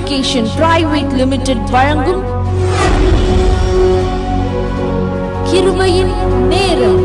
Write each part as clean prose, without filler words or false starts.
Education private limited வழங்கும் கிருபையின் நேரம்.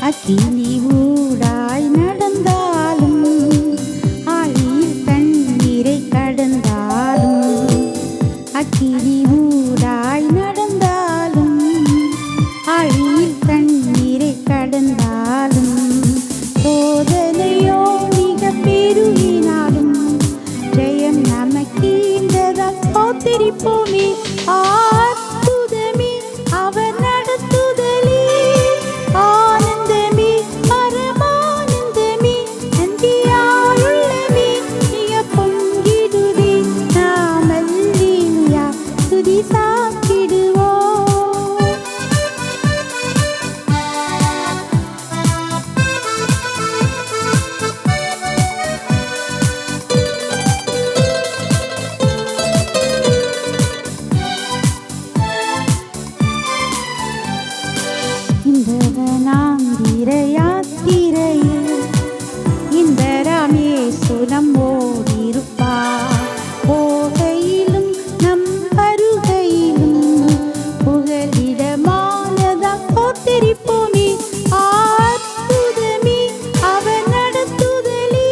அக்கினி ஊடாய் நடந்தாலும் ஆழியில் தண்ணீரை கடந்தாலும், அக்கினி ஊடாய் நடந்தாலும் ஆழியில் தண்ணீரை கடந்தாலும், சோதனையோ மிக பெருகினாலும் ஜெயம் நமக்கீந்ததா ஸ்தோத்திரிப்போமே. அற்புதமே அவர் நடத்துதலே, ஆனந்தமே பரமானந்தமே, நன்றியாலுள்ளமே மிக பொங்கிடுதே. நாம் அல்லேலூயா துதி சாற்றிடுவோம். இந்த யாத்திரையில் இந்த ராமேசு நம்மோடிருப்பார். போகையிலும் நம் வருகையிலும் புகலிடமானதா ஸ்தோத்திரிப்போமே. அற்புதமே அவர் நடத்துதலே,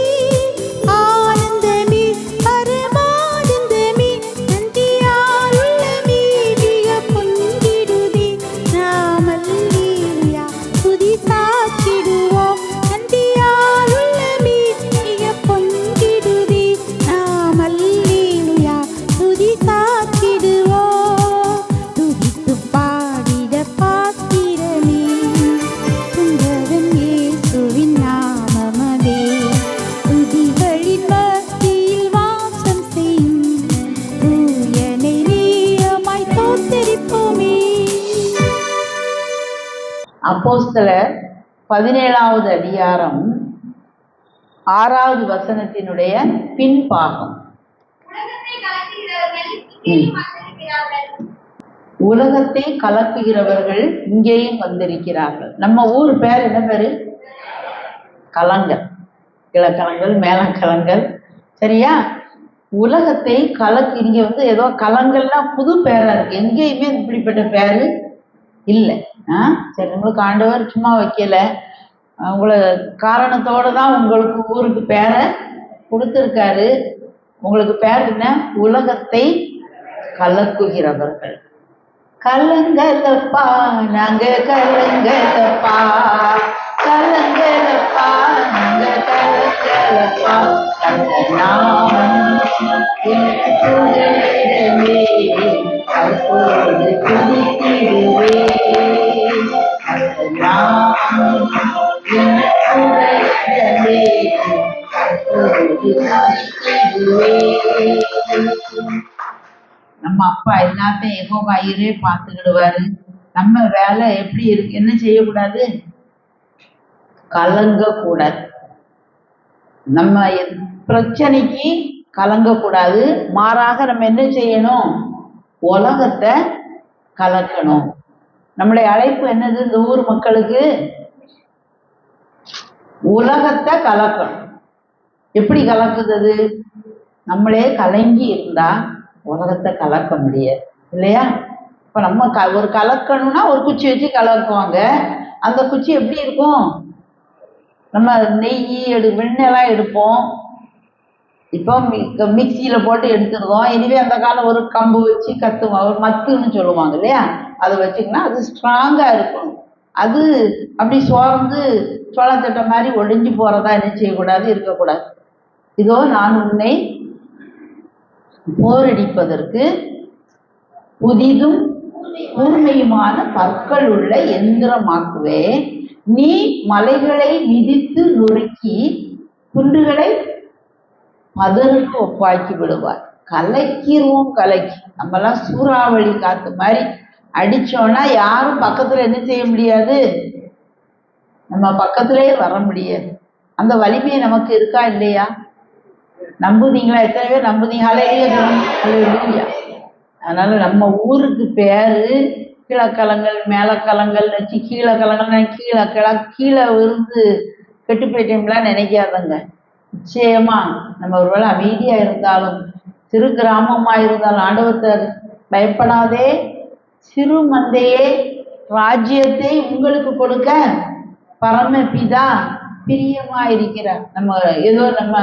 ஆனந்தமே பரமானந்தமே, நன்றியாலுள்ளமே மிக பொங்கிடுதே. நாம் அல்லேலூயா துதி சாற்றிடுவோம். நன்றியாலுள்ளமே மிக பொங்கிடுதே. நாம் அல்லேலூயா துதி சாற்றிடுவோம். துதித்து பாடிட பாத்திரமே துங்கவன் இயேசுவின் நாமமதே. துதிகளின் மத்தியில் வாசம் செய்யும் தூயனை நீயமாய் தோத்தரிப்போமே. அப்போஸ்தலர் 17வது அதிகாரம் 6வது வசனத்தினுடைய பின்பாகம். உலகத்தை கலக்குகிறவர்கள் இங்கேயும் வந்திருக்கிறார்கள். நம்ம ஊர் பேர் என்ன பேரு? கலங்கல். கிழக்கலங்கல், மேலக்கலங்கல், சரியா? உலகத்தை கலக்கு. இங்க ஏதோ கலங்கல்னா புது பேரா இருக்கு. எங்கேயுமே இப்படிப்பட்ட பேரு இல்லை. சரி, உங்களுக்கு ஆண்டவர் சும்மா வைக்கல, உங்களை காரணத்தோடு தான் உங்களுக்கு ஊருக்கு பேரை கொடுத்துருக்காரு. உங்களுக்கு பேர் என்ன? உலகத்தை கலக்குகிறவர்கள். கலங்கலப்பா நாங்க கலங்கலப்பா, கலங்கலப்பா நாங்க கலங்கலப்பா, அந்த நாமம் புகலிடமே அப்போது துதித்திடுவே. நம்ம அப்பா எல்லாத்தையும் யெகோவா ஈரே பார்த்துக்கிடுவாரு. நம்ம வேலை எப்படி இருக்கு? என்ன செய்யக்கூடாது? கலங்க கூடாது. நம்ம பிரச்சனைக்கு கலங்க கூடாது. மாறாக நம்ம என்ன செய்யணும்? உலகத்தை கலக்கணும். நம்மளுடைய அழைப்பு என்னது? இந்த ஊர் மக்களுக்கு உலகத்தை கலக்கணும். எப்படி கலக்குறது? நம்மளே கலங்கி இருந்தா உலகத்தை கலக்க முடியாது இல்லையா? இப்போ நம்ம ஒரு கலக்கணும்னா ஒரு குச்சி வச்சு கலக்குவாங்க. அந்த குச்சி எப்படி இருக்கும்? நம்ம நெய் வெண்ணெய்லாம் எடுப்போம், இப்போ மிக்சியில போட்டு எடுத்துருவோம். இனிமே அந்த காலம் ஒரு கம்பு வச்சு கத்துவோம், ஒரு மத்துன்னு சொல்லுவாங்க இல்லையா, அதை வச்சுக்கினா அது ஸ்ட்ராங்கா இருக்கும். அது அப்படி சோர்ந்து சோளத்தட்டை மாதிரி ஒடிஞ்சு போறதா என்ன செய்யக்கூடாது, இருக்கக்கூடாது. இதோ நான் உன்னை போரடிப்பதற்கு புதிதும் கூர்மையுமான பற்கள் உள்ள எந்திரமாக்குவேன். நீ மலைகளை மிதித்து நொறுக்கி குன்றுகளை பதருக்கு ஒப்பாக்கி விடுவார். கலக்கிடுவோம், கலக்கி நம்மலாம் சூறாவளி காத்து மாதிரி அடிச்சோன்னா யாரும் பக்கத்துல என்ன செய்ய முடியாது, நம்ம பக்கத்திலே வர முடியாது. அந்த வலிமை நமக்கு இருக்கா இல்லையா? நம்புதீங்களா? எத்தனை பேர் நம்புதீங்க? ஹல்லேலூயா. அதனால நம்ம ஊருக்கு பேரு கீழக்கலங்கள் மேலக்கலங்கள் வச்சு, கீழக்கலங்கள் கீழே இருந்து கெட்டு போயிட்டோம்லாம் நினைக்காதங்க. நிச்சயமா நம்ம ஒருவேளை அமைதியா இருந்தாலும், சிறு கிராமமா இருந்தாலும், ஆண்டவத்தை பயப்படாதே, சிறு மந்தையே ராஜ்யத்தை உங்களுக்கு கொடுக்க பரமபிதா பிரியமா இருக்கிறார். நம்ம ஏதோ நம்ம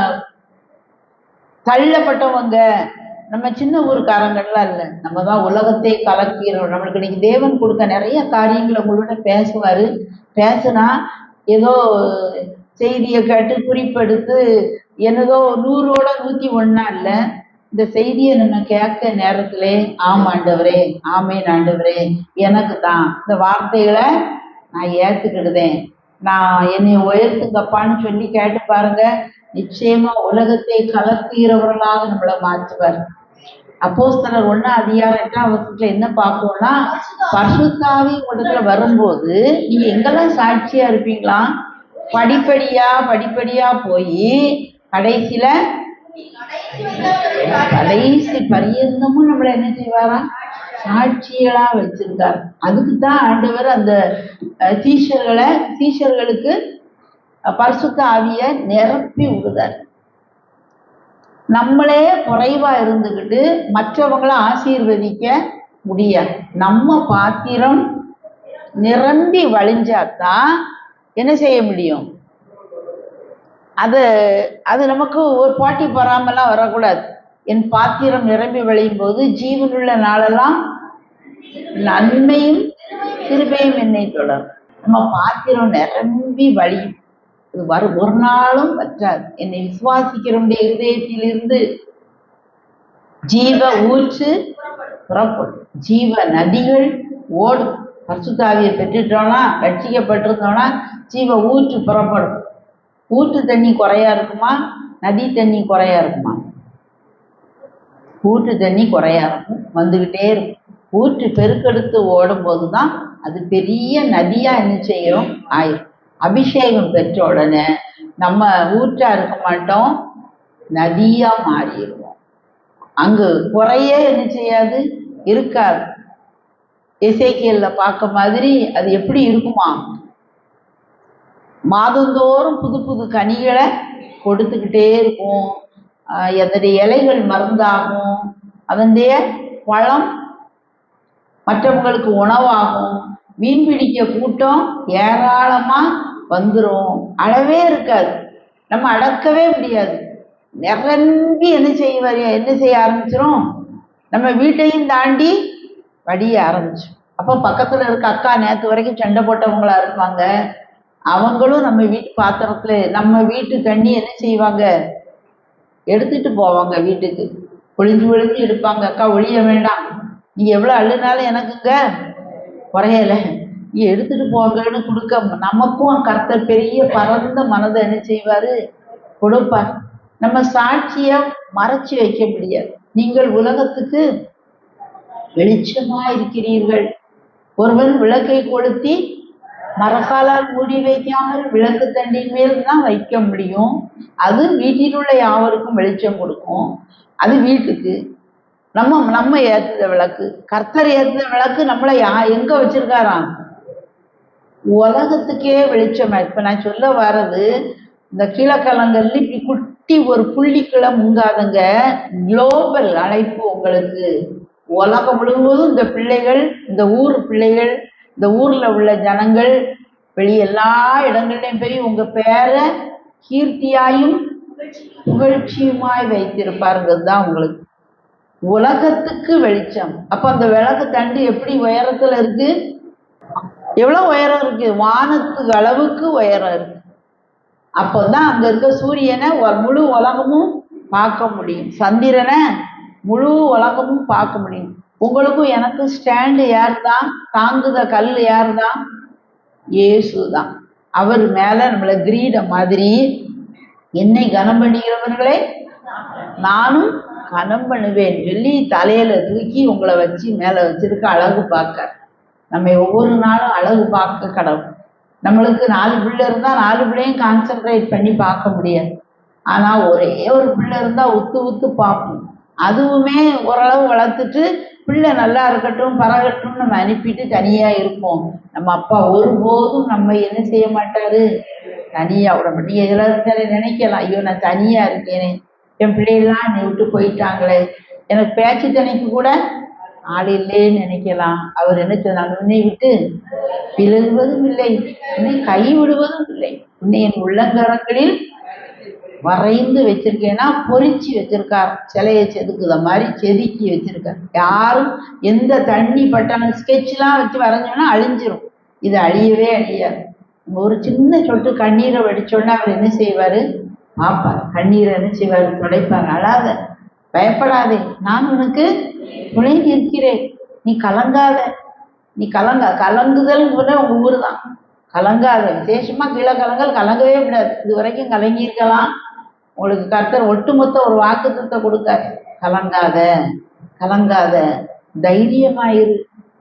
தள்ளப்பட்டவங்க, நம்ம சின்ன ஊருக்காரங்கள்லாம் இல்லை, நம்ம தான் உலகத்தை கலக்கிறோம். நம்மளுக்கு இன்னைக்கு தேவன் கொடுக்க நிறைய காரியங்களை உங்களோட பேசுவார். பேசுனா ஏதோ செய்தியை கேட்டு குறிப்பெடுத்து என்னதோ 100ஓட 101 இல்லை, இந்த செய்தியை நம்ம கேட்க நேரத்திலே ஆமாண்டவரே, ஆமேன் ஆண்டவரே, எனக்கு தான் இந்த வார்த்தைகளை நான் ஏற்றுக்கிடுதேன், நான் என்னை உயர்த்துங்கப்பான்னு சொல்லி கேட்டு பாருங்க. நிச்சயமா உலகத்தை கலக்குகிறவர்களாக நம்மளை மாற்றுவார். அப்போஸ்தலர் 1:8 என்ன பார்ப்போம்னா, பரிசுத்த உலகத்துல வரும்போது நீங்க எங்கெல்லாம் சாட்சியா இருப்பீங்களா? படிப்படியா போய் கடைசியில கடைசி பரியந்தமும் நம்மளை என்ன செய்வாராம்? சாட்சிகளா வச்சிருக்கார். அதுக்குதான் ஆண்டவர் அந்த சீஷர்களுக்கு பரிசுத்த ஆவியை நிரப்பி விடுதார். நம்மளே குறைவா இருந்துக்கிட்டு மற்றவங்களை ஆசீர்வதிக்க முடியாது. நம்ம பாத்திரம் நிரம்பி வழிஞ்சாதான் என்ன செய்ய முடியும்? அது நமக்கு ஒரு போட்டி பொறாமலாம் வரக்கூடாது. என் பாத்திரம் நிரம்பி வழியும் போது ஜீவனுள்ள நாளெல்லாம் நன்மையும் கிருபையும் என்னை தொடரும். நம்ம பாத்திரம் நிரம்பி வழியும், இது வரும், ஒரு நாளும் வற்றாது. என்னை விசுவாசிக்கிறவனுடைய இருதயத்திலிருந்து ஜீவ ஊற்று புறப்படும், ஜீவ நதிகள் ஓடும். பரிசுத்த ஆவியை பெற்றுட்டோம்னா, ரட்சிக்கப்பட்டிருந்தோம்னா ஜீவ ஊற்று புறப்படும். ஊற்று தண்ணி குறையா இருக்குமா? நதி தண்ணி குறையா இருக்குமா? ஊற்று தண்ணி குறையா இருக்கும், வந்துகிட்டே இருக்கும். ஊற்று பெருக்கெடுத்து ஓடும் போதுதான் அது பெரிய நதியா என்ன செய்யும்? ஆயிரும். அபிஷேகம் பெற்ற உடனே நம்ம ஊற்றா இருக்க மாட்டோம், நதியா மாறிடுவோம். அங்கு குறையே என்ன செய்யாது, இருக்காது. எசேக்கியேல்ல பார்க்க மாதிரி அது எப்படி இருக்குமா? மாதந்தோறும் புது புது கனிகளை கொடுத்துக்கிட்டே இருக்கும். அதனுடைய இலைகள் மருந்தாகும், அதனுடைய பழம் மற்றவங்களுக்கு உணவாகும். மீன் பிடிக்க கூட்டம் ஏராளமா வந்துடும், அளவே இருக்காது, நம்ம அடக்கவே முடியாது. நிரம்பி என்ன செய்ய ஆரம்பிச்சிடும், நம்ம வீட்டையும் தாண்டி வடிய ஆரம்பிச்சிடும். அப்போ பக்கத்துல இருக்க அக்கா நேற்று வரைக்கும் சண்டை போட்டவங்களா இருப்பாங்க, அவங்களும் நம்ம வீட்டு பாத்திரத்துல நம்ம வீட்டு தண்ணி என்ன செய்வாங்க, எடுத்துட்டு போவாங்க வீட்டுக்கு. ஒளிஞ்சு எடுப்பாங்க. அக்கா ஒழிய வேண்டாம், நீ எவ்வளவு அள்ளுனாலும் எனக்குங்க குறையல, நீ எடுத்துட்டு போங்கன்னு கொடுக்க, நமக்கும் கர்த்தர் பெரிய பரந்த மனதை என்ன செய்வாரு, கொடுப்பார். நம்ம சாட்சிய மறைச்சு வைக்க முடியாது. நீங்கள் உலகத்துக்கு வெளிச்சமா இருக்கிறீர்கள். ஒருவன் விளக்கை கொளுத்தி மரக்காலால் மூடி வைக்காமல் விளக்கு தண்டின் மேல் தான் வைக்க முடியும். அது வீட்டில் உள்ள யாவருக்கும் வெளிச்சம் கொடுக்கும். அது வீட்டுக்கு. நம்ம ஏற்றுத விளக்கு, கர்த்தர் ஏற்றுத விளக்கு நம்மளை எங்க வச்சிருக்காராம்? உலகத்துக்கே வெளிச்சமா. இப்ப நான் சொல்ல வர்றது, இந்த கீழக்கலங்கள்ல இப்படி குட்டி ஒரு புள்ளிக்கிழ முங்காதுங்க. குளோபல் அழைப்பு உங்களுக்கு. உலகம் முழுவதும் இந்த பிள்ளைகள், இந்த ஊர் பிள்ளைகள், இந்த ஊர்ல உள்ள ஜனங்கள் எல்லா இடங்கள்லையும் போய் உங்க பேரை கீர்த்தியாயும் புகழ்ச்சியுமாய் வைத்திருப்பாருங்கிறது தான் உங்களுக்கு உலகத்துக்கு வெளிச்சம். அப்ப அந்த விளக்கு தண்டு எப்படி உயரத்துல இருக்கு? எவ்வளவு உயரம் இருக்கு? வானத்துக்கு அளவுக்கு உயரம் இருக்கு. அப்போதான் அங்க இருக்க சூரியனை முழு உலகமும் பார்க்க முடியும், சந்திரனை முழு உலகமும் பார்க்க முடியும். உங்களுக்கும் எனக்கும் ஸ்டாண்டு யார் தான்? தாங்குத கல் யார் தான்? இயேசு தான். அவர் மேல நம்மள கிரீடம் மாதிரி என்னை கனம் பண்ணுகிறவர்களே நானும் கனம் பண்ணுவேன் சொல்லி தலையில தூக்கி உங்களை வச்சு மேல வச்சிருக்க அழகு பார்க்க. நம்ம ஒவ்வொரு நாளும் அழகு பார்க்க கடவுள். நம்மளுக்கு 4 பிள்ளை இருந்தா 4 பிள்ளையும் கான்சென்ட்ரேட் பண்ணி பார்க்க முடியாது. ஆனா ஒரே ஒரு பிள்ளை இருந்தா உத்து உத்து பார்ப்போம். அதுவுமே ஓரளவு வளர்த்துட்டு பிள்ளை நல்லா இருக்கட்டும் பரகட்டும் நம்ம அனுப்பிட்டு தனியா இருப்போம். நம்ம அப்பா ஒருபோதும் நம்ம என்ன செய்ய மாட்டாரு, தனியா விட மாட்டீங்க. எல்லாரும் நினைக்கலாம், ஐயோ நான் தனியா இருக்கேனே, என் பிள்ளைகள்லாம் என்னை விட்டு போயிட்டாங்களே, எனக்கு பேச்சு தனிக்கு கூட ஆள் இல்லைன்னு நினைக்கலாம். அவர் என்ன சொன்னாங்க, உன்னை விட்டு விலகுவதும் இல்லை, உன்னை கை விடுவதும் இல்லை, உன்னை என் உள்ளங்கரங்களில் வரைந்து வச்சிருக்கேன்னா பொறிச்சு வச்சிருக்கார். சிலையை செதுக்குத மாதிரி செதுக்கி வச்சிருக்கார். யாரும் எந்த தண்ணி பட்டாலும் ஸ்கெட்ச்லாம் வச்சு வரைஞ்சோன்னா அழிஞ்சிரும். இது அழியவே அழியாது. ஒரு சின்ன சொட்டு கண்ணீரை வடிச்சோன்னா அவர் என்ன செய்வாரு, பார்ப்பார். கண்ணீரை என்ன செய்வார், துடைப்பார். அழாத, பயப்படாதே, நான் உனக்கு துணை நிற்கிறேன், நீ கலங்காத, நீ கலங்குதல் கூட உங்க ஊரு தான். கலங்காத, விசேஷமா கீழே கலங்கவே விடாது. இது வரைக்கும் கலங்கியிருக்கலாம். உங்களுக்கு கர்த்தர் ஒட்டுமொத்த ஒரு வாக்குத்தத்தை கொடுக்காரு. கலங்காத, கலங்காத, தைரியமாயிரு,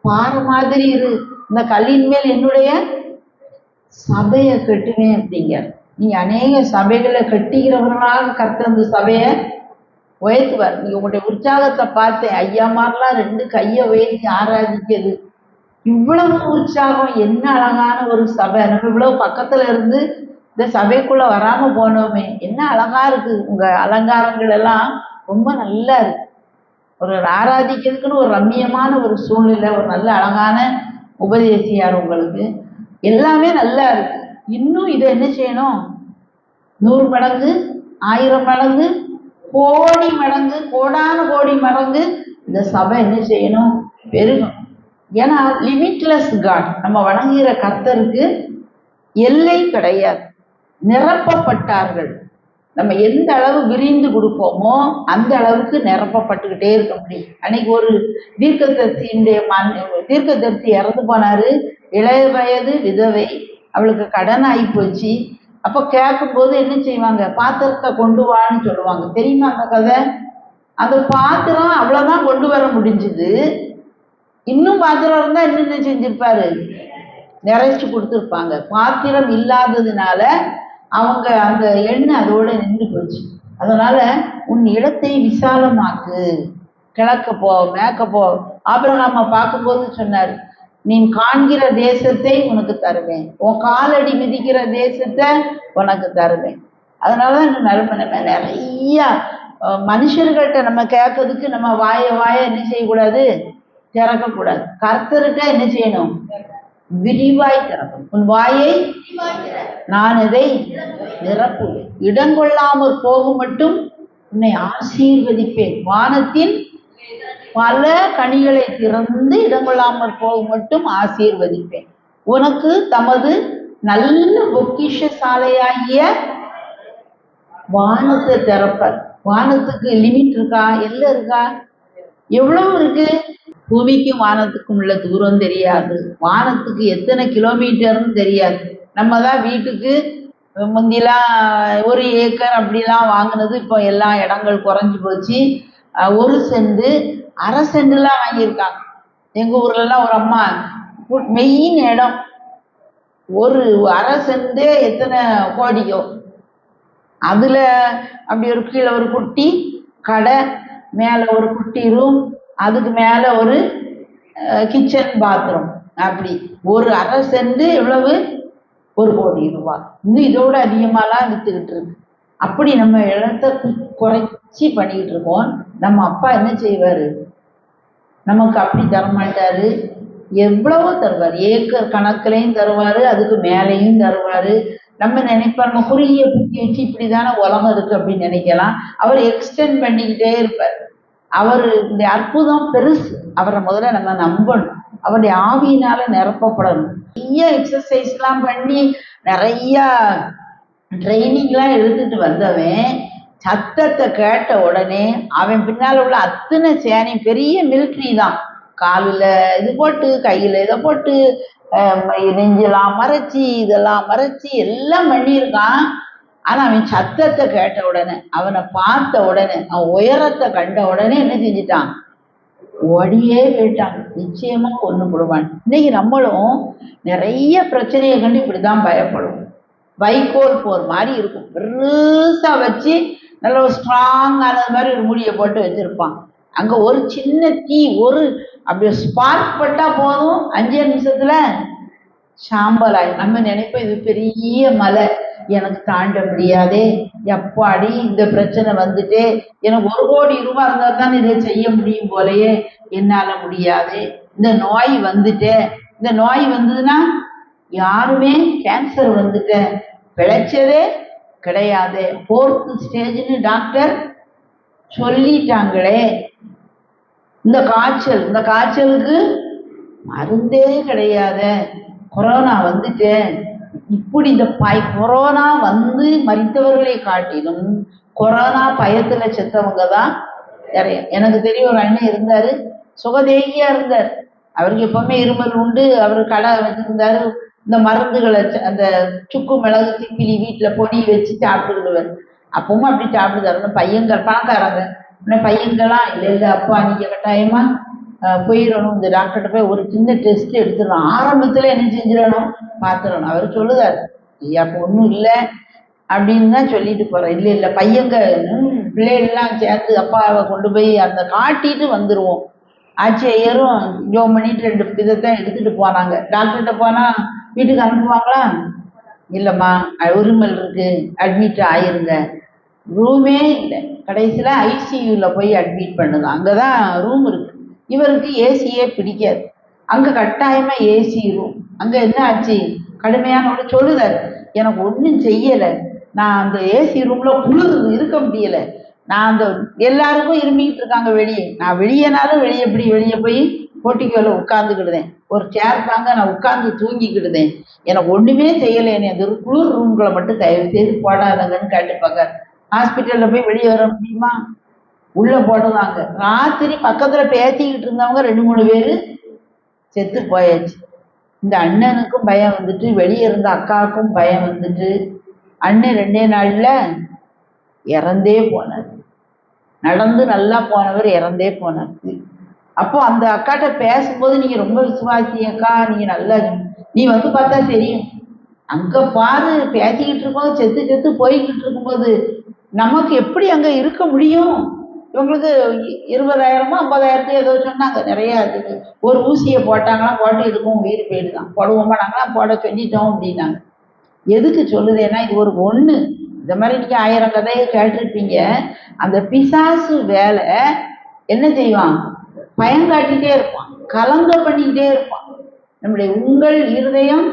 பாறை மாதிரி இரு, இந்த கல்லின் மேல் என்னுடைய சபையை கட்டுவேன் அப்படிங்க. நீ அநேக சபைகளை கட்டிக்கிறவர்களாக கர்த்தர் அந்த சபையை உயர்த்துவார். நீங்க உங்களுடைய உற்சாகத்தை பார்த்தேன். ஐயா மாதிரிலாம் 2 கையை உயர்த்தி ஆராதிக்கிறது, இவ்வளவு உற்சாகம், என்ன அழகான ஒரு சபை. நம்ம இவ்வளவு பக்கத்துல இருந்து இந்த சபைக்குள்ள வராம போனோமே, என்ன அழகா இருக்கு. உங்க அலங்காரங்கள் எல்லாம் ரொம்ப நல்லா இருக்கு. ஒரு ஆராதிக்கிறதுக்குன்னு ஒரு ரம்மியமான ஒரு சூழ்நிலை, ஒரு நல்ல அழகான உபதேசியார் உங்களுக்கு, எல்லாமே நல்லா இருக்கு. இன்னும் இதை என்ன செய்யணும், 100 மடங்கு, 1000 மடங்கு, கோடி மடங்கு, கோடான கோடி மடங்கு இந்த சபை என்ன செய்யணும், பெருகும். ஏன்னா லிமிட்லெஸ் காட், நம்ம வணங்குகிற கர்த்தருக்கு எல்லை கிடையாது. நிரப்பப்பட்டார்கள். நம்ம எந்த அளவு விரிந்து கொடுப்போமோ அந்த அளவுக்கு நிரப்பப்பட்டுக்கிட்டே இருக்க முடியும். அன்னைக்கு ஒரு தீர்க்கதரிசி இறந்து போனாரு. இளைய வயது விதவை, அவளுக்கு கடன் ஆகி போச்சு. அப்ப கேட்கும் போது என்ன செய்வாங்க, பாத்திரத்தை கொண்டு வான்னு சொல்லுவாங்க. தெரியுமா அந்த கதை? அந்த பாத்திரம் அவ்வளவுதான் கொண்டு வர முடிஞ்சுது. இன்னும் பாத்திரம் இருந்தா இன்னும் என்ன செஞ்சிருப்பாரு, நிறைச்சு கொடுத்துருப்பாங்க. பாத்திரம் இல்லாததுனால அவங்க அந்த எண்ணெய் அதோட நின்று போச்சு. அதனால உன் இடத்தை விசாலமாக்கு, கிழக்க போ, மேற்க போ. ஆபிரகாமை பார்க்கும்போது சொன்னார், நீ காண்கிற தேசத்தை உனக்கு தருவேன், உன் காலடி மிதிக்கிற தேசத்தை உனக்கு தருவேன். அதனாலதான் இந்த நல்மனமே நிறைய மனுஷர்கிட்ட நம்ம கேட்கறதுக்கு நம்ம வாய என்ன செய்யக்கூடாது, திறக்கக்கூடாது. கர்த்தர்கிட்ட என்ன செய்யணும், விரிவாய் திறக்கும். உன் வாயை நான் இதை நிரப்புவேன், இடங்கொள்ளாமல் போகும் மட்டும் உன்னை ஆசீர்வதிப்பேன். வானத்தின் பல கனிகளை திறந்து இடங்கொள்ளாமல் போகும் மட்டும் ஆசீர்வதிப்பேன். உனக்கு தமது நல்ல பொக்கிஷ சாலையாகிய வானத்தை திறப்பார். வானத்துக்கு லிமிட் இருக்கா, எல்லாம் இருக்கா, எவ்வளவு இருக்கு? பூமிக்கும் வானத்துக்கும் உள்ள தூரம் தெரியாது, வானத்துக்கு எத்தனை கிலோமீட்டர்னு தெரியாது. நம்ம தான் வீட்டுக்கு முந்திலாம் 1 ஏக்கர் அப்படிலாம் வாங்கினது, இப்போ எல்லா இடங்கள் குறைஞ்சி போச்சு. 1 சென்ட், அரை சென்ட்லாம் வாங்கியிருக்காங்க. எங்க ஊர்லலாம் ஒரு அம்மா மெயின் இடம், ஒரு அரை சென்டே எத்தனை கோடியோ. அதுல அப்படி ஒரு கீழே ஒரு குட்டி கடை, மேல ஒரு குட்டி ரூம், அதுக்கு மேல ஒரு கிச்சன் பாத்ரூம், அப்படி ஒரு அரை சென்ட் எவ்வளவு, 1 கோடி ரூபாய். இன்னும் இதோட அதிகமாலாம் வித்துக்கிட்டு இருக்கு. அப்படி நம்ம இடத்த குறைச்சி பண்ணிக்கிட்டு இருக்கோம். நம்ம அப்பா என்ன செய்வாரு, நமக்கு அப்படி தரமாட்டாரு. எவ்வளவோ தருவார், ஏக்கர் கணக்குலையும் தருவாரு, அதுக்கு மேலேயும் தருவாரு. நம்ம நினைப்போம் நம்ம குறுகிய புத்தி வச்சு இப்படிதானே உலகம் இருக்கு அப்படின்னு நினைக்கலாம். அவர் எக்ஸ்டெண்ட் பண்ணிக்கிட்டே இருப்பார். அவர் இந்த அற்புதம் பெருசு. அவரை முதல்ல நம்ம நம்பணும், அவருடைய ஆவியினால நிரப்பப்படணும். நிறைய எக்ஸசைஸ்லாம் பண்ணி நிறைய ட்ரைனிங்லாம் எடுத்துட்டு வந்தவன் சத்தத்தை கேட்ட உடனே அவன் பின்னால் உள்ள அத்தனை சேனை, பெரிய மிலிட்ரி தான், காலில் இது போட்டு கையில் இதை போட்டு நெஞ்செல்லாம் மறைச்சி இதெல்லாம் மறைச்சி எல்லாம் பண்ணியிருக்கான். ஆனால் அவன் சத்தத்தை கேட்ட உடனே, அவனை பார்த்த உடனே, அவன் உயரத்தை கண்ட உடனே என்ன செஞ்சிட்டான்? ஓடியே போயிட்டான். நிச்சயமா கொண்டு போடுவான். இன்னைக்கு நம்மளும் நிறைய பிரச்சனையை கண்டு இப்படிதான் பயப்படுவோம். வைக்கோல் போர் மாதிரி இருக்கும், பெருசா வச்சு நல்ல ஒரு ஸ்ட்ராங்கானது மாதிரி ஒரு முடியை போட்டு வச்சிருப்பான். அங்க ஒரு சின்ன தீ, ஒரு அப்படியே ஸ்பார்க் பட்டா போதும், 5 நிமிஷத்துல சாம்பலாய். நம்ம நினைப்போம் இது பெரிய மலை, எனக்கு தாண்ட முடியாதே, எப்பாடி இந்த பிரச்சனை வந்துட்டு, எனக்கு 1 கோடி ரூபாய் இருந்தா தான் இதை செய்ய முடியும் போலயே, என்னால முடியாது. இந்த நோய் வந்துட்டு, இந்த நோய் வந்ததுன்னா யாருமே கேன்சர் வந்துட்டு பிழைச்சதே கிடையாது, 4th ஸ்டேஜ்னு டாக்டர் சொல்லிட்டாங்களே. இந்த காய்ச்சலுக்கு மருந்தே கிடையாது, கொரோனா வந்துட்டு. இப்படி இந்த கொரோனா வந்து மரித்தவர்களை காட்டிலும் கொரோனா பயத்துல செத்தவங்க தான் நிறைய. எனக்கு தெரியும், ஒரு அண்ணன் இருந்தாரு, சுகதேகியா இருந்தார். அவருக்கு எப்பவுமே இருமல் உண்டு. அவர் கடை வச்சிருந்தாரு. இந்த மருந்துகளை அந்த சுக்கு மிளகு திப்பிலி வீட்டில் பொடி வச்சு சாப்பிட்டுக்கிடுவார். அப்பவும் அப்படி சாப்பிடுதாரு. இந்த பையன்கள் பணக்காரங்க, பையன்கள்லாம் இல்லை அப்பா நீங்கள் கட்டாயமா போயிடணும், இந்த டாக்டர்கிட்ட போய் ஒரு சின்ன டெஸ்ட் எடுத்துடணும், ஆரம்பத்தில் என்ன செஞ்சிடணும் பார்த்துடணும். அவர் சொல்லுதார், ஐயா அப்போ ஒன்றும் இல்லை அப்படின்னு தான் சொல்லிட்டு போகிறேன். இல்லை பையங்க பிள்ளைகள்லாம் சேர்த்து அப்பாவை கொண்டு போய் அந்த காட்டிட்டு வந்துடுவோம். ஆட்சியரும் ஜோம் பண்ணிட்டு 2 விதத்தை எடுத்துகிட்டு போனாங்க. டாக்டர்கிட்ட போனால் வீட்டுக்கு அனுப்புவாங்களா? இல்லைம்மா உரிமல் இருக்கு, அட்மிட் ஆயிருங்க. ரூமே இல்லை. கடைசியில் ஐசியூவில் போய் அட்மிட் பண்ணுதான். அங்கே தான் ரூம் இருக்கு. இவருக்கு ஏசியே பிடிக்காது. அங்கே கட்டாயமாக ஏசி ரூம். அங்கே என்ன ஆச்சு, கடுமையான சொல்லுதார், எனக்கு ஒன்றும் செய்யலை, நான் அந்த ஏசி ரூமில் குளிர் இருக்க முடியலை, நான் அந்த எல்லாருக்கும் இருமிக்கிட்டு இருக்காங்க வெளியே, நான் வெளியேனாலும் வெளியே போய் போட்டிக்கோல உட்காந்துக்கிடுதேன், ஒரு சேர் தாங்க நான் உட்காந்து தூங்கிக்கிடுதேன், எனக்கு ஒன்றுமே செய்யலை, என்னை அந்த குளிர் ரூம்களை மட்டும் தயவு செய்து போடாதங்கன்னு கேட்டுப்பாங்க. ஹாஸ்பிட்டலில் போய் வெளியே வர முடியுமா? உள்ளே போடுறாங்க. ராத்திரி பக்கத்தில் பேசிக்கிட்டு இருந்தவங்க 2-3 பேர் செத்து போயாச்சு. இந்த அண்ணனுக்கும் பயம் வந்துட்டு, வெளியே இருந்த அக்காவுக்கும் பயம் வந்துட்டு, அண்ணன் 2 நாளில் இறந்தே போனார். நடந்து நல்லா போனவர் இறந்தே போனார். அப்போ அந்த அக்காட்ட பேசும்போது, நீங்க ரொம்ப விசுவாசி அக்கா, நீங்க நல்லா, நீ வந்து பார்த்தா தெரியும், அங்க பாரு பேசிக்கிட்டு இருக்கும்போது செத்து போய்கிட்டு இருக்கும்போது நமக்கு எப்படி அங்க இருக்க முடியும்? இவங்களுக்கு 20,000 50,000 ஏதோ சொன்னாங்க. நிறைய ஒரு ஊசியை போட்டாங்கன்னா போட்டு இருக்கும், உயிர் போயிடுதான். போடுவோமா? நாங்களாம் போட சொல்லிட்டோம் அப்படின்னாங்க. எதுக்கு சொல்லுதேன்னா, இது ஒரு ஒண்ணு. இந்த மாதிரி நீங்க 1000 கதையை கேட்டிருப்பீங்க. அந்த பிசாசு வேலை என்ன செய்வான்? பயங்காட்டிகிட்டே இருப்பான், கலங்க பண்ணிக்கிட்டே இருப்பான். நம்முடைய உங்கள் இருதயம்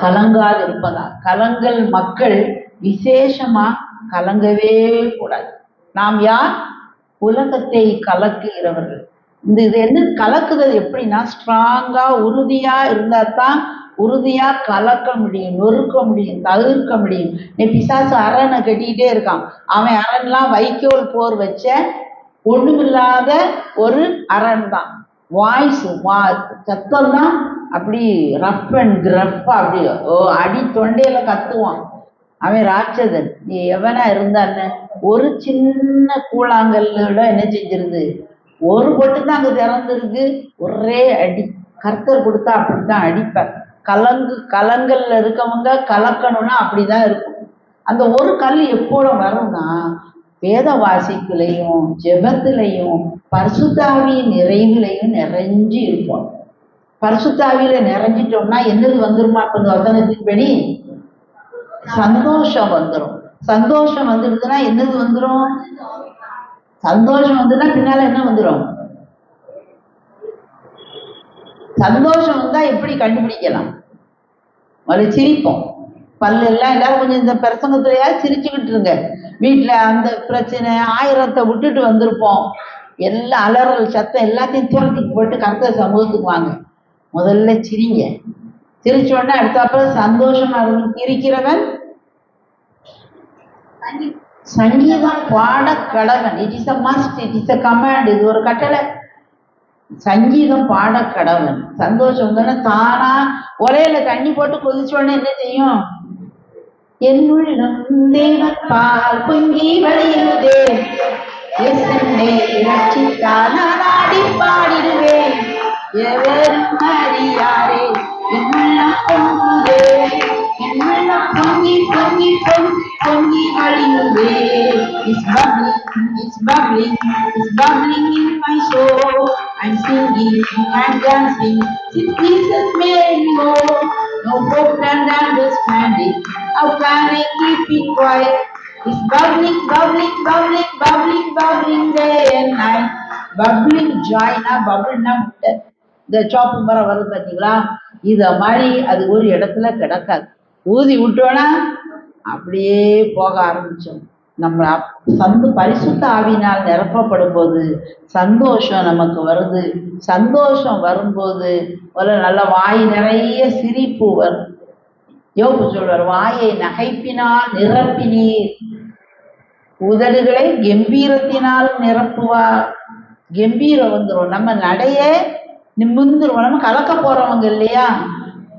கலங்காது இருப்பதா. கலங்கல் மக்கள் விசேஷமா கலங்கவே கூடாது. நாம் யார்? உலகத்தை கலக்குகிறவர்கள். இது என்ன கலக்குதல் எப்படின்னா, ஸ்ட்ராங்கா உறுதியா இருந்தா தான் உறுதியா கலக்க முடியும், நொறுக்க முடியும், தவிர்க்க முடியும். நீ பிசாசு அரணை கட்டிக்கிட்டே இருக்கான். அவன் அரண்லாம் வைக்கோல் போர் வச்ச ஒண்ணுமில்லாத ஒரு அரண் தான். வாய்ஸ் சத்தம் தான் அப்படி ரஃப் அண்ட் கிரஃபா அப்படி அடி தொண்டையில கத்துவான். அவன் ராட்சதன். நீ எவனா இருந்தான்னு ஒரு சின்ன கூழாங்கல்லோட என்ன செஞ்சிருது, ஒரு பொட்டு தான் அங்க திறந்துருக்கு, ஒரே அடி. கர்த்தர் கொடுத்தா அப்படித்தான் அடிப்பார். கலங்கல்ல இருக்கவங்க கலக்கணும்னா அப்படிதான் இருக்கும். அந்த ஒரு கல் எப்போட வரும்னா, வேத வாசிப்புலையும் ஜெபத்திலையும் பரிசுத்தாவியின் நிறைவிலையும் நிறைஞ்சு இருப்போம். பரிசுத்தாவியில நிறைஞ்சிட்டோம்னா என்னது வந்துருமா? இப்ப இந்த வசனத்தின்படி சந்தோஷம் வந்துடும். சந்தோஷம் வந்துடுதுன்னா என்னது வந்துடும்? சந்தோஷம் வந்துன்னா பின்னால என்ன வந்துடும்? சந்தோஷம் வந்தா எப்படி கண்டுபிடிக்கலாம்? முதல்ல சிரிப்போம். பல்லு எல்லாம் எல்லாரும் கொஞ்சம் இந்த பிரசங்கத்திலேயாவது சிரிச்சுக்கிட்டு இருங்க. வீட்டுல அந்த பிரச்சனை ஆயிரத்தை விட்டுட்டு வந்திருப்போம். எல்லாம் அலறல் சத்தம் எல்லாத்தையும் தூரத்துக்கு போட்டு கர்த்தர் சமூகத்துக்கு வாங்க. முதல்ல சிரிங்க. சிரிச்ச உடனே அடுத்தாப்புல சந்தோஷமா இருக்கிறவன் சங்கீதம் பாட கடவன். It is a must, it is a command. இது ஒரு கட்டளை. சங்கீதம் பாட கடவன். சந்தோஷம் தானே தானா ஒலையில தண்ணி போட்டு கொதிச்ச உடனே என்ன செய்யும்? என்னுள்ளம் தேவன் பால் பொங்கி வழியுதே, ரட்சித்தால் நான் ஆடி பாடிடுவேன். எவரும் அறியாரே என்னுள்ளம் பொங்குதே, என்னுள்ளம் பொங்கி பொங்கி பொங்கி பொங்கி வழியுதே. It's bubbling, it's bubbling, it's bubbling in my soul. I'm singing and dancing since Jesus made me whole. No hope can understand it. How can I keep it quiet? It's bubbling, bubbling, bubbling, bubbling, bubbling day and night. Bubbling joy na bubble na முட்டை. இந்த சாப்பு மரம் வருது பார்த்தீங்களா? இத மாதிரி அது ஒரு இடத்துல கிடக்காது. ஊதி விட்டோன்னா அப்படியே போக ஆரம்பிச்சோம். நம்ம பரிசுத்த ஆவியினால் நிரப்பப்படும் போது சந்தோஷம் நமக்கு வருது. சந்தோஷம் வரும்போது ஒரு நல்ல வாய் நிறைய சிரிப்பு வரும். யோபு சொல்வார், வாயை நகைப்பினால் நிரப்பினீர், உதடுகளை கம்பீரத்தினால் நிரப்புவார். கம்பீரம் வந்துடும். நம்ம நடைய நிமிந்துருவோம். நம்ம கலக்க போறவங்க இல்லையா,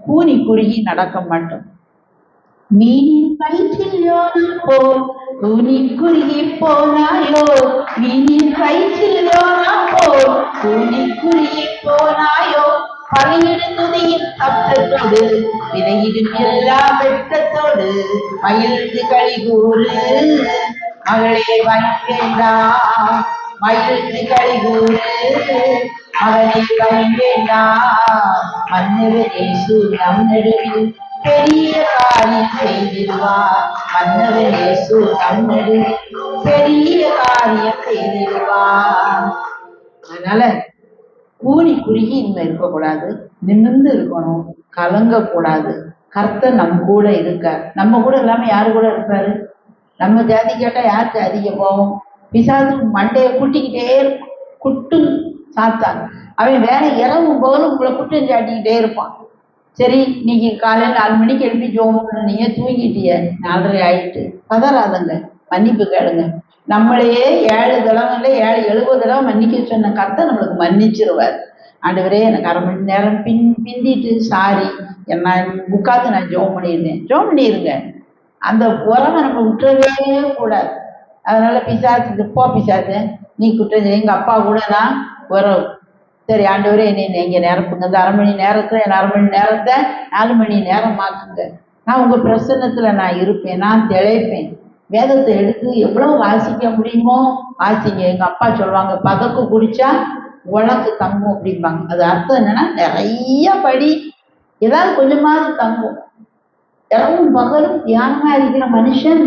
கூனி குறுகி நடக்க மாட்டோம். மீனின் வயிற்றில் யோனா போல் கூனி குறுகி போனாயோ, மீனின் வயிற்றில் யோனா போல் கூனி குறுகி போனாயோ. பகையிடும் துதியின் சப்தத்தோடு விதையிடும் எல்லா வெட்டத்தோடு மகிழ்ந்து களிகூறு மகளே பயங்கேண்டா, மகிழ்ந்து களிகூறு மகனே பயங்கேண்டா. மன்னவர் இயேசு நம் நடுவில் பெரிய காரியம் செய்திடுவார். மன்னவர் இயேசு நம் நடுவில் பெரிய காரியம் செய்திடுவார். அதனால கூனி குறுகி இனிமே இருக்கக்கூடாது, நிமிர்ந்து இருக்கணும், கலங்கக்கூடாது. கர்த்தர் நம்ம கூட இருக்கார். நம்ம கூட இல்லாம யாரு கூட இருப்பாரு? நம்ம ஜாதி கேட்டா யாருக்கு அதிக போவோம்? பிசாசு மண்டையை குட்டிக்கிட்டே இருக்கும். குட்டும் சாத்தான் அவன் வேற இரவும் போகலும் உங்களை குட்டம் சாட்டிக்கிட்டே இருப்பான். சரி, நீங்க காலையில் 4 மணிக்கு எழுப்பி ஜோம் நீங்க தூங்கிட்டிய, 4:30 ஆயிட்டு, பதறாதங்க, மன்னிப்பு கேளுங்க. நம்மளையே 7 தடவை 70 தடவை மன்னிக்க சொன்ன கர்த்தர் நம்மளுக்கு மன்னிச்சிருவார். ஆண்டவரே எனக்கு 1/2 மணி நேரம் பிந்திட்டு சாரி, என்ன உட்காந்து நான் ஜோம் பண்ணியிருந்தேன். ஜோம் பண்ணிருங்க. அந்த உறவை நம்ம விட்டுறவே கூடாது. அதனால பிசாசு போ பிசாசு நீ குற்றம், எங்க அப்பா கூட நான் உறவு. சரி ஆண்டவரே என்னை இங்க நிரப்புங்க. இந்த 1/2 மணி நேரத்துல என் 1/2 மணி நேரத்தை 4 மணி நேரம் மாற்றுங்க. நான் உங்க பிரசன்னத்துல நான் இருப்பேன், நான் திளைப்பேன். வேதத்தை எடுத்து எவ்வளவு வாசிக்க முடியுமோ வாசிங்க. எங்க அப்பா சொல்லுவாங்க, பதக்கு குடிச்சா உனக்கு தங்கும் அப்படிம்பாங்க. அது அர்த்தம் என்னன்னா, நிறைய படி, ஏதாவது கொஞ்சமாவது தங்கும். இரவும் பகலும் தியானமா இருக்கிற மனுஷன்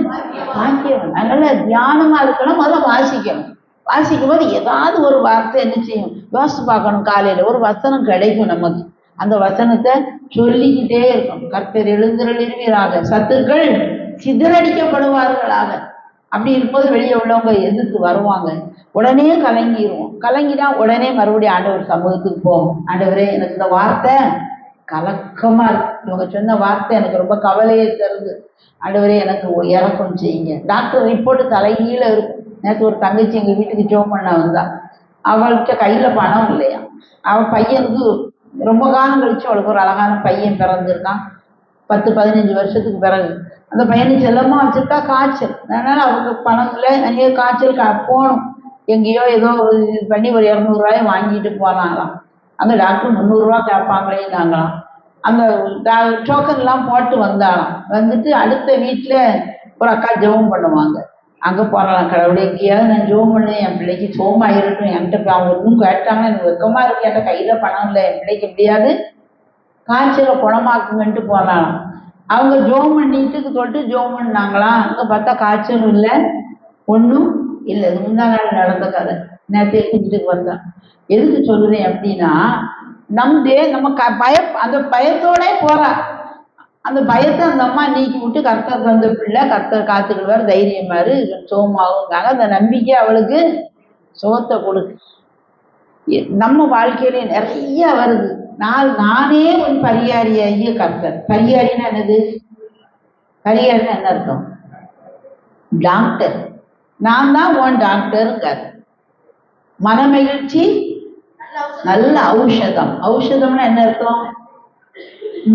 பாக்கியவன். அதனால தியானமா இருக்கணும், முதல்ல வாசிக்கணும். வாசிக்கும் போது ஏதாவது ஒரு வார்த்தை என்ன செய்யும், யோசிச்சு பார்க்கணும். காலையில ஒரு வசனம் கிடைக்கும் நமக்கு. அந்த வசனத்தை சொல்லிக்கிட்டே இருக்கணும். கர்த்தர் எழுந்திருவீராக, சத்துக்கள் சிதறடிக்கப்படுவார்களாக. அப்படி இருக்கும்போது வெளியே உள்ளவங்க எதிர்த்து வருவாங்க. உடனே கலங்கிடுவோம். கலங்கினா உடனே மறுபடியும் ஆண்டவர் சமூகத்துக்கு போவோம். ஆண்டவரே எனக்கு இந்த வார்த்தை கலக்கமா இருக்கு, இவங்க சொன்ன வார்த்தை எனக்கு ரொம்ப கவலையை தருது. ஆண்டவரே எனக்கு இறக்கம் செய்யுங்க. டாக்டர் ரிப்போர்ட்டு தலைகீழ இருக்கும். நேற்று ஒரு தங்கச்சி எங்க வீட்டுக்கு ஜோம் பண்ண வந்தா. அவள்கிட்ட கையில பணம் இல்லையா. அவள் பையனுக்கு ரொம்ப காலம் கழிச்சு அவளுக்கு ஒரு அழகான பையன் பிறந்திருக்கான். 10-15 வருஷத்துக்கு பிறகு அந்த பையனை செல்லமா வச்சிருக்கா. காய்ச்சல், அதனால அவங்க பணம் இல்லை. நிறைய காய்ச்சல் போகணும். எங்கேயோ ஏதோ இது பண்ணி ஒரு 200 ரூபாயை வாங்கிட்டு போனாங்களாம். அங்கே டாக்டர் 300 ரூபா கேட்பாங்களேன்னாங்களாம். அந்த டோக்கன் எல்லாம் போட்டு வந்தாலாம். வந்துட்டு அடுத்த வீட்டில் ஒரு அக்கா ஜெபம் பண்ணுவாங்க. அங்கே போகலாம். கடவுளே எங்கேயாவது நான் ஜெபம் பண்ணேன், என் பிள்ளைக்கு சோமா இருக்கட்டும். என்கிட்ட அவங்க இன்னும் கேட்டாங்கன்னா எனக்கு வெக்கமா இருக்கு, என்கிட்ட கையில் பணம் இல்லை, என் பிள்ளைக்கு எப்படியாவது காய்ச்சலை குணமாக்குங்கன்ட்டு போகலாம். அவங்க ஜெபம் பண்ணிட்டு தொட்டு ஜெபம் பண்ணாங்களாம். அங்கே பார்த்தா காய்ச்சலும் இல்லை, ஒன்றும் இல்லை. இது முந்தா நாள் நடந்த கதை. நேற்று வீட்டுக்கு வந்தேன். எதுக்கு சொல்லுறேன் அப்படின்னா, நம்பி நம்ம அந்த பயத்தோட போறா. அந்த பயத்தை அந்த அம்மா நீக்கி விட்டு கர்த்தர் தந்த பிள்ளை, கர்த்தர் காத்துக்கிடுவார், தைரியமாரு, சோகமாகுங்காங்க. அந்த நம்பிக்கை அவளுக்கு சுகத்தை கொடுக்கு. நம்ம வாழ்க்கையில நிறைய வருது. நானே ஒரு பரிகாரியாகிய கர்த்தர். பரிகாரின்னா என்னது? பரிகாரின்னா என்ன அர்த்தம்? டாக்டர். நான் தான் உன் டாக்டருங்கார். மனமகிழ்ச்சி நல்ல ஔஷதம். ஔஷதம்னா என்ன அர்த்தம்?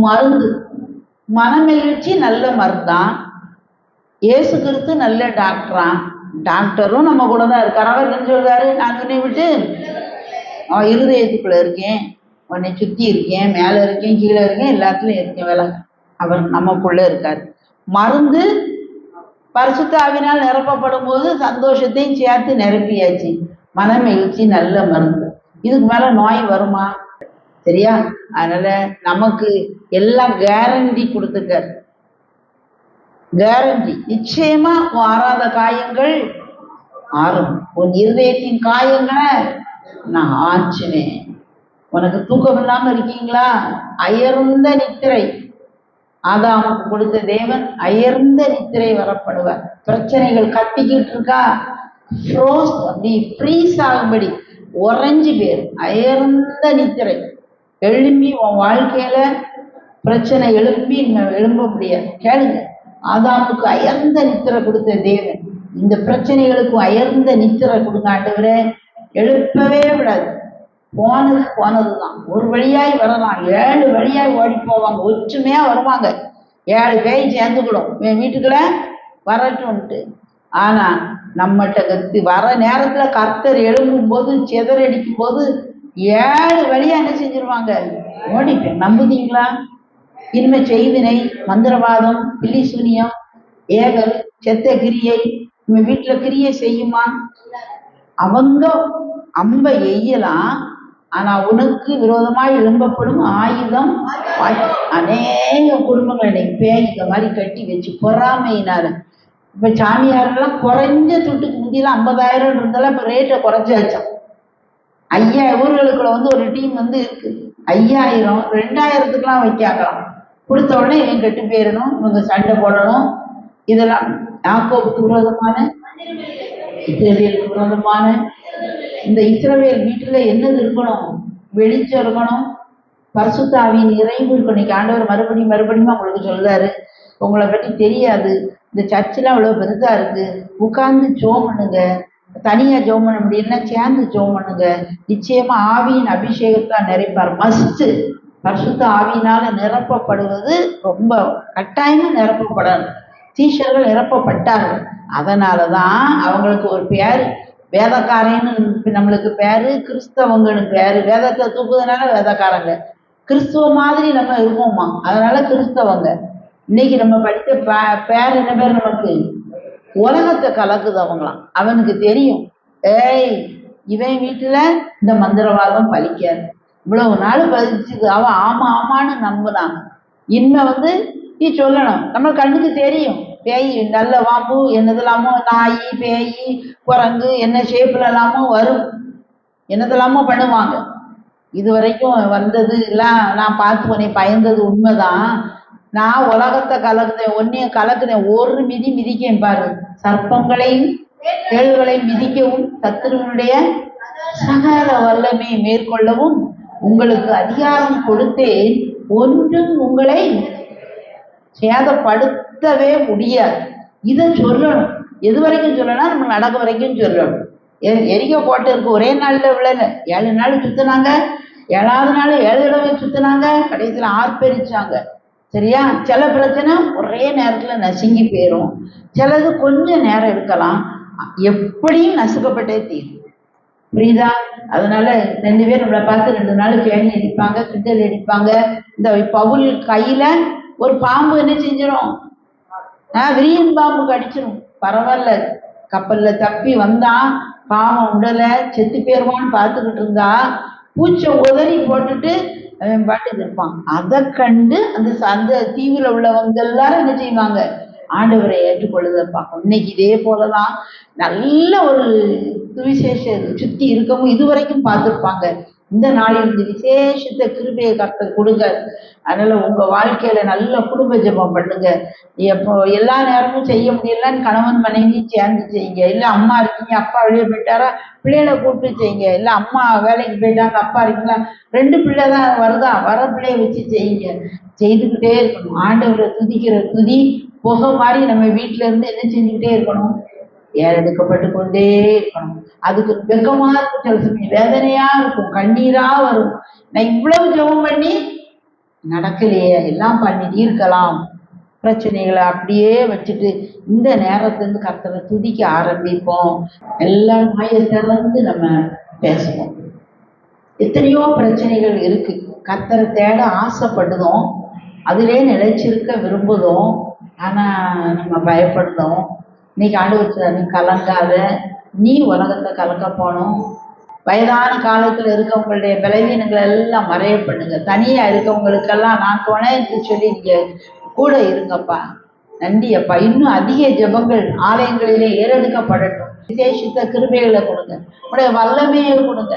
மருந்து. மனமகிழ்ச்சி நல்ல மருந்தான். இயேசு கிறிஸ்து நல்ல டாக்டரா. டாக்டரும் நம்ம கூட தான் இருக்கார். அவர் என்ன சொல்றாரு? நான் உன்னை விட்டு இருதயத்துக்குள்ள இருக்கேன், உன்னை சுத்தி இருக்கேன், மேல இருக்கேன், கீழே இருக்கேன், எல்லாத்துலயும் இருக்கேன். வேலை அவர் நமக்குள்ள இருக்காரு. மருந்து பரிசுத்த ஆவியினால் நிரப்பப்படும் போது சந்தோஷத்தையும் சேர்த்து நிரப்பியாச்சு. மனமகிழ்ச்சி நல்ல மருந்து. இதுக்கு மேல நோய் வருமா? சரியா? அதனால நமக்கு எல்லாம் கேரண்டி கொடுத்துருக்காரு. கேரண்டி. நிச்சயமா ஆறாத காயங்கள் ஆறும். உன் இருதயத்தின் காயங்களை நான் ஆச்சுவேன். உனக்கு தூக்கம் இல்லாம இருக்கீங்களா? அயர்ந்த நித்திரை ஆதாமுக்கு கொடுத்த தேவன் அயர்ந்த நித்திரை வரப்படுவார். பிரச்சனைகள் கட்டிக்கிட்டு இருக்கா, அப்படி ஃப்ரீஸ் ஆகும்படி உறைஞ்சு பேர் அயர்ந்த நித்திரை. எழும்பி உன் வாழ்க்கையில பிரச்சனை எழும்ப முடியாது. கேளுங்க, ஆதாமுக்கு அயர்ந்த நித்திரை கொடுத்த தேவன் இந்த பிரச்சனைகளுக்கும் அயர்ந்த நித்திரை கொடுங்க. ஆண்டவரே, எழுப்பவே விடாது. போனதுதான். ஒரு வழியாய் வரலாம், 7 வழியாய் ஓடி போவாங்க, ஒற்றுமையா வருவாங்க. 7 பேய் சேர்ந்துக்கிடும் என் வீட்டுக்குள்ள வரட்டும்ட்டு. ஆனா நம்மகிட்ட வர நேரத்துல கர்த்தர் எழும்பும் போது, சிதறடிக்கும் போது 7 வழியா என்ன செஞ்சிருவாங்க? ஓடிப்பேன். நம்புதீங்களா? இனிமே செய்வினை, மந்திரவாதம், பில்லி சூனியம், ஏகல், செத்த கிரியை நம்ம வீட்டுல கிரியை செய்யுமா? அவங்க அம்ப எய்யலாம். ஆனா உனக்கு விரோதமாய் எழும்பப்படும் ஆயுதம் அநேக குடும்பங்கள் இன்னைக்கு பேய் இந்த மாதிரி கட்டி வச்சு பொறாமையினால. இப்ப சாமியாரெல்லாம் குறைஞ்ச துட்டுக்கு முந்தியெல்லாம் 50,000 இருந்தாலும் இப்ப ரேட்டை குறைச்சாச்சான். 5000 ஊர்களுக்குள்ள ஒரு டீம் இருக்கு. 5000 2000த்துக்குலாம் வைக்காங்களாம். கொடுத்த உடனே இவங்க கெட்டு போயிடணும், இவங்க சண்டை போடணும். இதெல்லாம் யாக்கோபுக்கு விரோதமான, இஸ்ரவேலுக்கு விரோதமான. இந்த இஸ்ரவேல் வீட்டுல என்னது இருக்கணும்? வெளிச்சம் இருக்கணும், பரிசுத்த ஆவியின் நிறைவு இருக்கணும். இன்னைக்கு ஆண்டவர் மறுபடியும் உங்களுக்கு சொல்றாரு, உங்களை பற்றி தெரியாது, இந்த சர்ச்செல்லாம் இவ்வளவு பெருசா இருக்கு, உட்கார்ந்து ஜெபம் பண்ணுங்க. தனியா ஜெபம் பண்ண முடியும்னா சேர்ந்து ஜெபம் பண்ணுங்க. நிச்சயமா ஆவியின் அபிஷேகத்தான் நிறைப்பார். மஸ்ட் பரிசுத்த ஆவியினால நிரப்பப்படுவது ரொம்ப கட்டாயமா நிரப்பப்படணும். சீஷர்கள் நிரப்பப்பட்டார்கள். அதனாலதான் அவங்களுக்கு ஒரு பேரு வேதக்காரன்னு நம்மளுக்கு பேரு, கிறிஸ்தவங்கன்னு பேரு. வேதத்தை தூக்குறதுனால வேதக்காரங்க. கிறிஸ்துவ மாதிரி நம்ம இருப்போமா, அதனால கிறிஸ்தவங்க. இன்னைக்கு நம்ம படித்த பேர் என்ன பேர்? நமக்கு உலகத்தை கலக்குது அவங்களாம். அவனுக்கு தெரியும், ஏய் இவன் வீட்டுல இந்த மந்திரவாதம் பலிக்காது. இவ்வளவு நாள் பதிச்சுது. அவன் ஆமான்னு நம்புனாங்க. இனிமே நீ சொல்லணும், நம்ம கண்ணுக்கு தெரியும். பேய் நல்ல வாம்பு என்னதெல்லாமோ, நாய், பேய், குரங்கு என்ன ஷேப்ல எல்லாமோ வரும், என்னதெல்லாமோ பண்ணுவாங்க. இது வரைக்கும் வந்தது எல்லாம் நான் பார்த்து போனேன், பயந்தது உண்மைதான். நான் உலகத்தை கலக்குனேன், ஒன்னையும் கலக்குனேன். ஒரு மிதி மிதிக்கேன் பாரு. சர்ப்பங்களையும் தேள்களையும் மிதிக்கவும், சத்துருவனுடைய சகல வல்லமை மேற்கொள்ளவும் உங்களுக்கு அதிகாரம் கொடுத்தேன், ஒன்றும் உங்களை சேதப்படுத்தவே முடியாது. இதை சொல்லணும். எது வரைக்கும் சொல்லணும்? நம்ம நடக்க வரைக்கும் சொல்லணும். எரிக்க கோட்டை இருக்கு, ஒரே நாள்ல விழல. 7 நாள் சுத்தினாங்க. 7வது நாள் 7 தடவை சுத்தினாங்க. கடைசியில் ஆர்ப்பரிச்சாங்க. சரியா? சில பிரச்சனை ஒரே நேரத்துல நசுங்கி போயிடும், சிலது கொஞ்சம் நேரம் எடுக்கலாம். எப்படியும் நசுக்கப்பட்டே தீரும். புரியுதா? அதனால 2 பேர் நம்மளை பார்த்து 2 நாள் கேணி அடிப்பாங்க, கிண்டல் அடிப்பாங்க. இந்த பவுல் கையில ஒரு பாம்பு என்ன செஞ்சிடும்? விரியன் பாம்பு கடிச்சிடும். பரவாயில்ல, கப்பல்ல தப்பி வந்தான், பாவம் உடல, செத்து பேருவான்னு பார்த்துக்கிட்டு இருந்தா பூச்சை உதறி போட்டுட்டு அவன் பாட்டுக்கு இருப்பான். அதை கண்டு அந்த தீவுல உள்ளவங்க எல்லாரும் என்ன செய்வாங்க? ஆண்டவரை ஏற்றுக்கொள்ளுத பார்க்கணும். இன்னைக்கு இதே போலதான் நல்ல ஒரு சுவிசேஷ சுத்தி இருக்கவும் இதுவரைக்கும் பார்த்துருப்பாங்க. இந்த நாளில் இந்த விசேஷத்தை கிருபையை கர்த்தர் கொடுங்க. அதனால உங்க வாழ்க்கையில நல்ல குடும்ப ஜெபம் பண்ணுங்க. எப்போ எல்லா நேரமும் செய்ய முடியலன்னு கணவன் மனைவி சேர்ந்து செய்யுங்க. இல்ல அம்மா இருக்கீங்க, அப்பா வெளியே போயிட்டாரா, பிள்ளைகளை கூப்பிட்டு செய்யுங்க. இல்ல அம்மா வேலைக்கு போயிட்டாங்க, அப்பா இருக்கீங்களா, 2 பிள்ளை தான் வருதா, வர பிள்ளைய வச்சு செய்யுங்க. செய்துக்கிட்டே இருக்கணும். ஆண்டவரை துதிக்கிற துதி புகை மாதிரி நம்ம வீட்டுல இருந்து என்ன செஞ்சுக்கிட்டே இருக்கணும், ஏறெடுக்கப்பட்டு கொண்டே இருக்கணும். அதுக்கு வெக்கமா இருக்கும், சில சமயம் வேதனையா இருக்கும், கண்ணீரா வரும். நான் இவ்வளவு ஜெபம் பண்ணி நடக்கலையே, எல்லாம் பண்ணிட்டு இருக்கலாம். பிரச்சனைகளை அப்படியே வச்சுட்டு இந்த நேரத்திலிருந்து கர்த்தரை துதிக்க ஆரம்பிப்போம். எல்லாரும் வாயை திறந்து நம்ம பேசுவோம். எத்தனையோ பிரச்சனைகள் இருக்கு. கர்த்தரை தேட ஆசைப்படுதோம், அதிலே நிலைச்சிருக்க விரும்புதோம். ஆனா நம்ம பயப்படுதோம். இன்னைக்கு ஆண்டவர் நீ கலங்காத, நீ உலகத்தை கலக்க போனோம். வயதான காலத்துல இருக்கவங்களுடைய பலவீனங்களை எல்லாம் மறைய பண்ணுங்க. தனியா இருக்கவங்களுக்கெல்லாம் நான் துணைன்னு சொல்லி நீங்க கூட இருங்கப்பா. நன்றி அப்பா. இன்னும் அதிக ஜெபங்கள் ஆலயங்களிலே ஏறெடுக்கப்படட்டும். விசேஷித்த கிருபைகளை கொடுங்க, உடைய வல்லமையை கொடுங்க,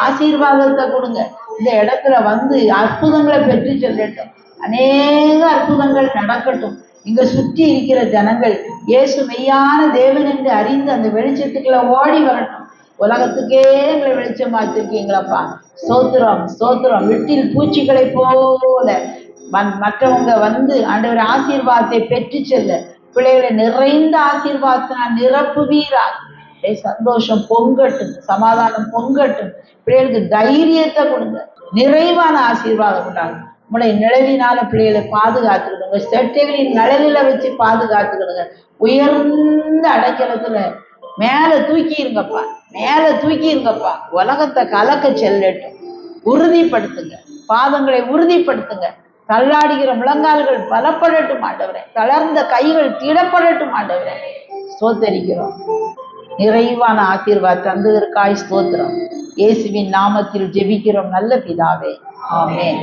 ஆசீர்வாதத்தை கொடுங்க. இந்த இடத்துல வந்து அற்புதங்களை பெற்று செல்லட்டும். அநேக அற்புதங்கள் நடக்கட்டும். இங்க சுற்றி இருக்கிற ஜனங்கள் இயேசு மெய்யான தேவன் என்று அறிந்து அந்த வெளிச்சத்துக்குள்ள ஓடி வரட்டும். உலகத்துக்கே எங்களை வெளிச்சமாத்திருக்கீங்களப்பா. ஸ்தோத்திரம் ஸ்தோத்திரம். வீட்டில் பூச்சிகளை போல மற்றவங்க வந்து ஆண்டவர் ஆசீர்வாதத்தை பெற்று செல்ல, பிள்ளைகளை நிறைந்த ஆசீர்வாதத்தினால் நிரப்புவீராக. சந்தோஷம் பொங்கட்டும், சமாதானம் பொங்கட்டும். பிள்ளைகளுக்கு தைரியத்தை கொடுங்க, நிறைவான ஆசீர்வாதம் கொண்டாங்க. உங்களுடைய நிழலினால பிள்ளைகளை பாதுகாத்துக்கிடுங்க. செட்டைகளின் நிழலில வச்சு பாதுகாத்துக்கிடுங்க. உயர்ந்த அடைக்கலத்துல மேல தூக்கி இருங்கப்பா, மேல தூக்கி இருங்கப்பா. உலகத்தை கலக்க செல்லட்டும். உறுதிப்படுத்துங்க, பாதங்களை உறுதிப்படுத்துங்க. தள்ளாடுகிற முழங்கால்கள் பலப்படட்டும் ஆண்டவரே. தளர்ந்த கைகள் திடப்படட்டும் ஆண்டவரே. ஸ்தோத்தரிக்கிறோம். நிறைவான ஆசீர்வாதம் தந்ததற்காய் ஸ்தோத்திரம். இயேசுவின் நாமத்தில் ஜெபிக்கிறோம் நல்ல பிதாவே, ஆமென்.